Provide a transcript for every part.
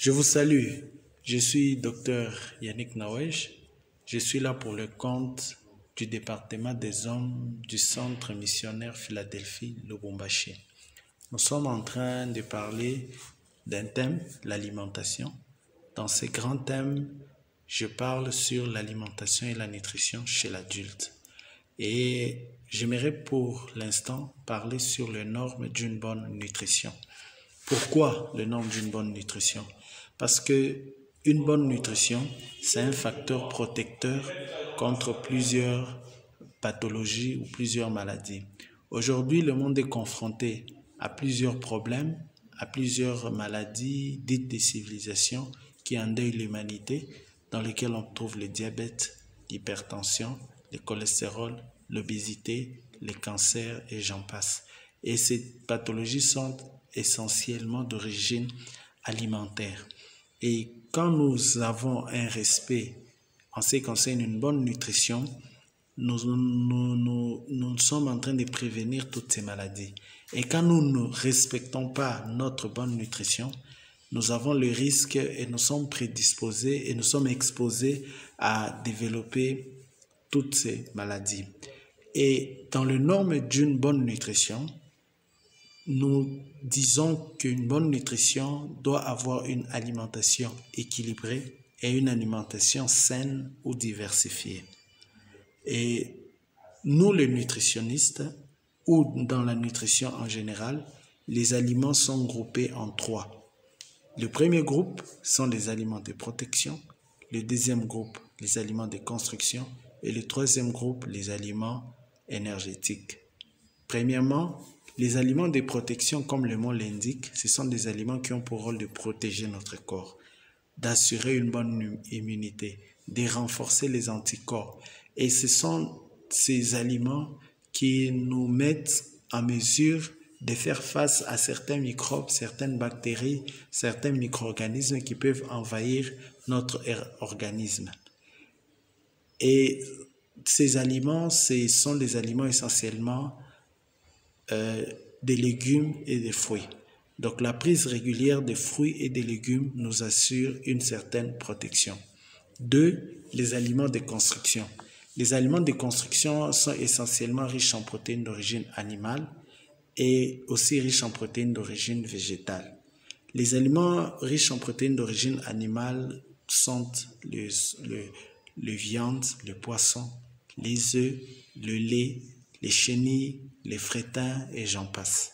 Je vous salue, je suis Dr Yannick Nawej, je suis là pour le compte du département des hommes du Centre missionnaire Philadelphie Lubumbashi. Nous sommes en train de parler d'un thème, l'alimentation. Dans ces grands thèmes, je parle sur l'alimentation et la nutrition chez l'adulte. Et j'aimerais pour l'instant parler sur les normes d'une bonne nutrition. Pourquoi les normes d'une bonne nutrition? Parce que une bonne nutrition, c'est un facteur protecteur contre plusieurs pathologies ou plusieurs maladies. Aujourd'hui, le monde est confronté à plusieurs problèmes, à plusieurs maladies dites des civilisations qui endeuillent l'humanité, dans lesquelles on trouve le diabète, l'hypertension, le cholestérol, l'obésité, les cancers et j'en passe. Et ces pathologies sont essentiellement d'origine alimentaire. Et quand nous avons un respect en ce qui concerne une bonne nutrition, nous sommes en train de prévenir toutes ces maladies. Et quand nous ne respectons pas notre bonne nutrition, nous avons le risque et nous sommes prédisposés et nous sommes exposés à développer toutes ces maladies. Et dans les normes d'une bonne nutrition, nous disons qu'une bonne nutrition doit avoir une alimentation équilibrée et une alimentation saine ou diversifiée. Et nous, les nutritionnistes, ou dans la nutrition en général, les aliments sont groupés en trois. Le premier groupe sont les aliments de protection, le deuxième groupe, les aliments de construction, et le troisième groupe, les aliments énergétiques. Premièrement, les aliments de protection, comme le mot l'indique, ce sont des aliments qui ont pour rôle de protéger notre corps, d'assurer une bonne immunité, de renforcer les anticorps. Et ce sont ces aliments qui nous mettent en mesure de faire face à certains microbes, certaines bactéries, certains micro-organismes qui peuvent envahir notre organisme. Et ces aliments, ce sont des aliments essentiellement des légumes et des fruits. Donc la prise régulière des fruits et des légumes nous assure une certaine protection. 2. Les aliments de construction. Les aliments de construction sont essentiellement riches en protéines d'origine animale et aussi riches en protéines d'origine végétale. Les aliments riches en protéines d'origine animale sont les viandes, le poisson, les œufs, le lait, les chenilles, les frétins et j'en passe.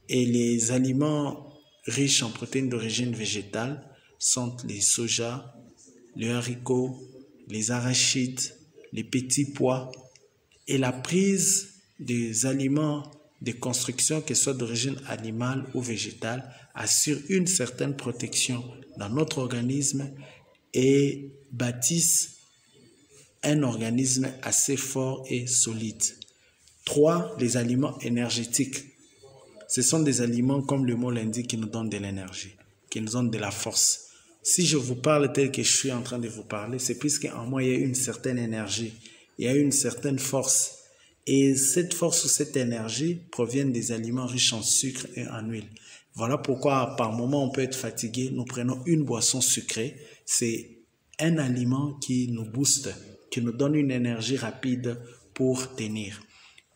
Et les aliments riches en protéines d'origine végétale sont les soja, le haricot, les arachides, les petits pois. Et la prise des aliments de construction, que ce soit d'origine animale ou végétale, assure une certaine protection dans notre organisme et bâtissent un organisme assez fort et solide. 3. Les aliments énergétiques. Ce sont des aliments, comme le mot l'indique, qui nous donnent de l'énergie, qui nous donnent de la force. Si je vous parle tel que je suis en train de vous parler, c'est puisqu'en moi, il y a une certaine énergie, il y a une certaine force. Et cette force ou cette énergie proviennent des aliments riches en sucre et en huile. Voilà pourquoi, par moment, on peut être fatigué. Nous prenons une boisson sucrée. C'est un aliment qui nous booste, qui nous donne une énergie rapide pour tenir.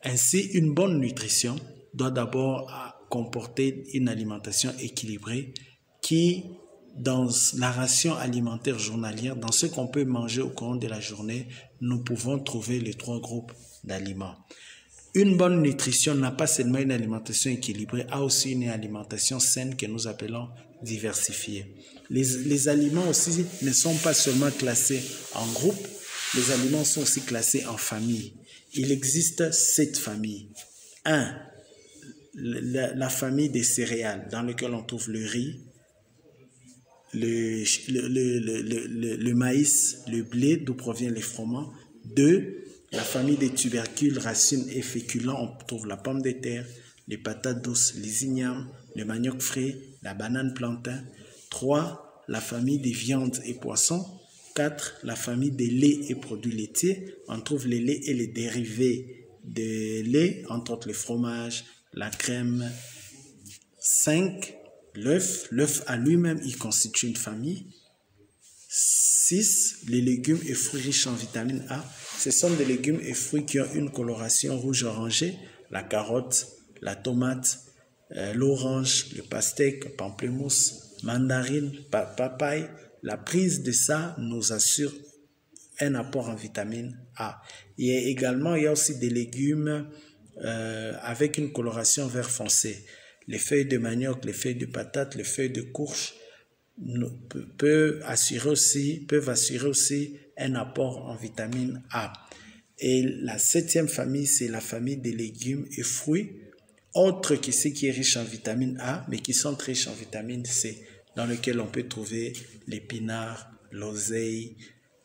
Ainsi, une bonne nutrition doit d'abord comporter une alimentation équilibrée qui, dans la ration alimentaire journalière, dans ce qu'on peut manger au cours de la journée, nous pouvons trouver les 3 groupes d'aliments. Une bonne nutrition n'a pas seulement une alimentation équilibrée, a aussi une alimentation saine que nous appelons diversifiée. Les aliments aussi ne sont pas seulement classés en groupes, les aliments sont aussi classés en familles. Il existe 7 familles. 1. La famille des céréales, dans laquelle on trouve le riz, le maïs, le blé, d'où proviennent les froment. 2. La famille des tubercules, racines et féculents, on trouve la pomme de terre, les patates douces, les ignames, le manioc frais, la banane plantain. 3. La famille des viandes et poissons. 4. La famille des laits et produits laitiers. On trouve les laits et les dérivés de lait, entre autres le fromage, la crème. 5. l'œuf. L'œuf à lui-même, il constitue une famille. 6. Les légumes et fruits riches en vitamine A. Ce sont des légumes et fruits qui ont une coloration rouge-orangée. La carotte, la tomate, l'orange, le pastèque, pamplemousse, mandarine, papaye. La prise de ça nous assure un apport en vitamine A. Il y a aussi des légumes avec une coloration vert foncé. Les feuilles de manioc, les feuilles de patate, les feuilles de courge peuvent assurer aussi un apport en vitamine A. Et la 7e famille, c'est la famille des légumes et fruits, autres que ceux qui sont riches en vitamine A, mais qui sont riches en vitamine C, dans lesquels on peut trouver l'épinard, l'oseille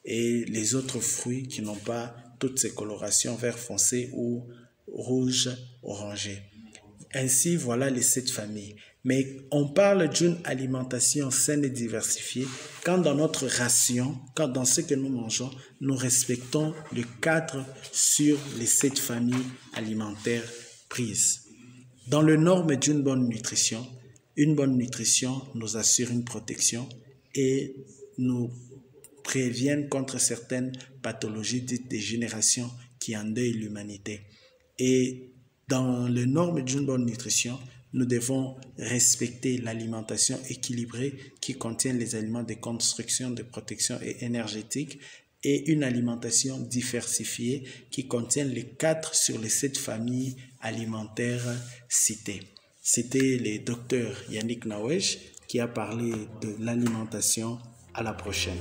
et les autres fruits qui n'ont pas toutes ces colorations vert foncé ou rouge orangé. Ainsi, voilà les 7 familles. Mais on parle d'une alimentation saine et diversifiée quand dans notre ration, quand dans ce que nous mangeons, nous respectons le cadre sur les 7 familles alimentaires prises. Dans le norme d'une bonne nutrition, une bonne nutrition nous assure une protection et nous préviennent contre certaines pathologies dites dégénération qui endeuillent l'humanité. Et dans les normes d'une bonne nutrition, nous devons respecter l'alimentation équilibrée qui contient les aliments de construction, de protection et énergétique et une alimentation diversifiée qui contient les 4 sur les 7 familles alimentaires citées. C'était le docteur Yannick Nawej qui a parlé de l'alimentation. À la prochaine.